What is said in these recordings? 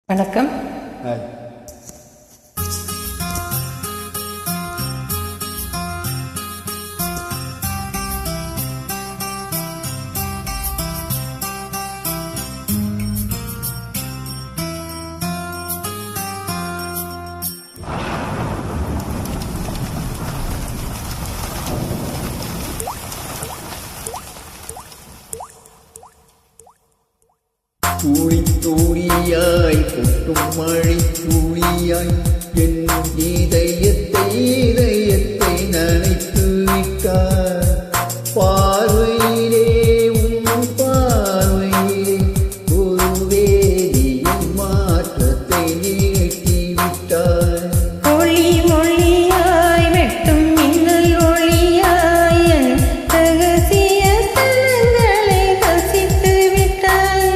வணக்கம். துளி துளியாய் கொட்டும் மழை துளியாய் என் இதயத்தை நனைத்து விட்டார். பார்வையிலே உன் பார்வையிலே ஒரு வேதியின் மாற்றத்தை நீட்டி விட்டார். ஒளி மொழியாய் வெட்டும் மின்னல் ஒளியாய் என் ரகசிய ஸ்தலங்களை ரசித்து விட்டாய்.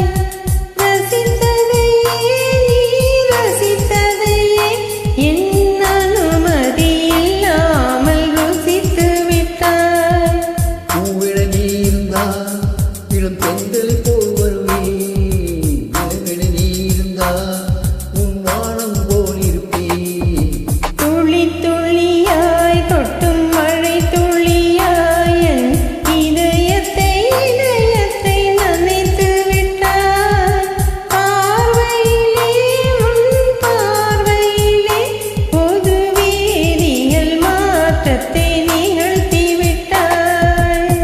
ரசித்ததையே என் அனுமதி இல்லாமல் ருசித்து விட்டாய். பூவிட நீ இருந்தால் இளம் பெண்களை போல் வருவே. இளமிட நீ இருந்தால் உன் வானம் போல் இருப்பே. துளி துளியாய் கொட்டும் மழை துளியாய் என் இதயத்தை நனைத்து விட்டாய். பார்வையிலே உன் பார்வையிலே பொது வேதியியல் மாற்றத்தை நிகழ்த்தி விட்டாய்.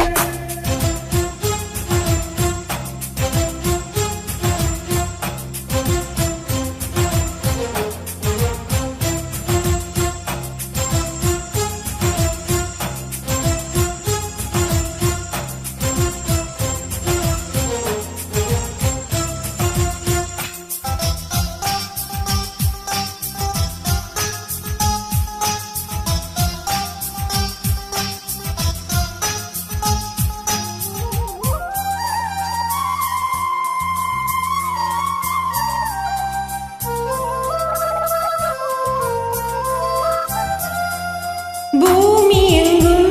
பூமி எங்கும்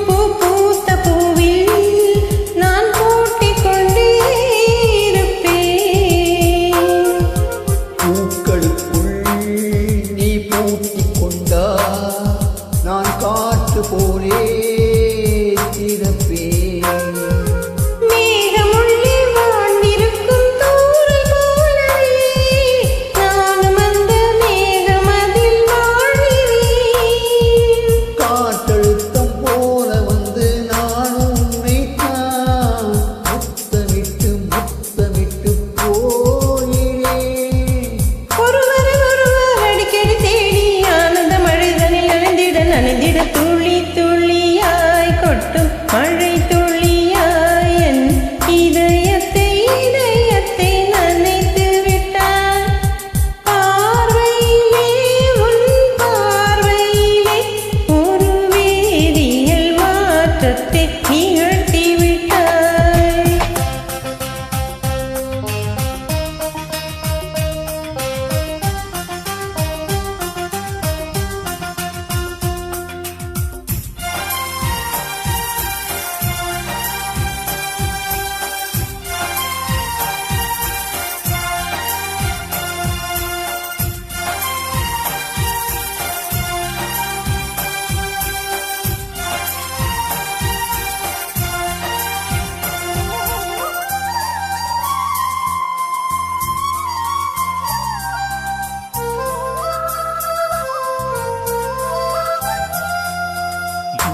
பூ பூத்த பூவில் நான் பூட்டிக் கொண்டே இருப்பேன். பூக்களுக்குள் நீ பூட்டிக் கொண்டா நான் காற்று போலே திறப்பேன். மேகமுள்ளே வாழ்ந்திருக்கும் தூறல் போலவே நானும் அந்த மேகமதில் வாழ்கிறேன். காற்றழுத்தம் போல வந்து நானும் உன்னைத்தான் முத்தமிட்டு போகிறேன். ஒருவர் அடிக்கடி தேடி ஆனந்த மழைதனில் நனைந்திட துளி துளியாய் கொட்டும் மழை துளியாய் என் இதயத்தை நனைத்து விட்டாய். பார்வையிலே உன் பார்வையிலே ஒரு வேதியியல் மாற்றத்தை நிகழ்த்தி விட்டாய்.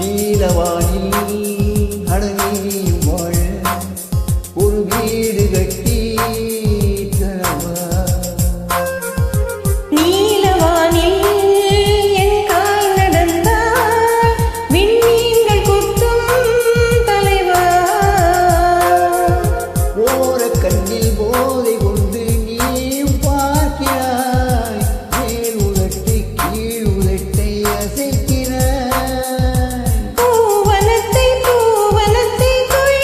நீலவானில் அடங்கியும் வாழ ஒரு வீடு கட்டி தரவா. நீலவானில் என் கால் நடந்தால் விண்மீன்கள் குத்தும் தலைவா. ஓர கண்ணில் போதை கொண்டு நீயும் பார்க்கிறாய். மேல் உதட்டை கீழ் உதட்டை அசைக்கிறாய். பூவனத்தை கொள்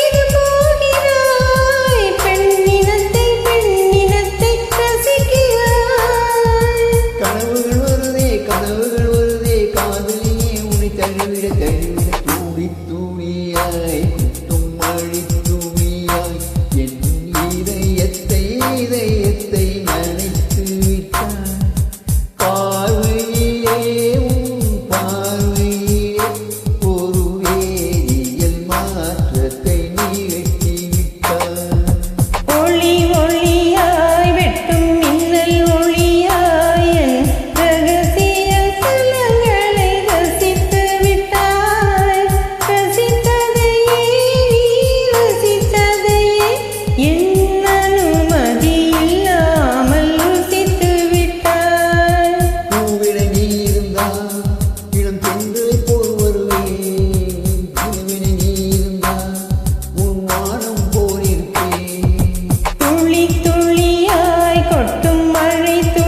மழை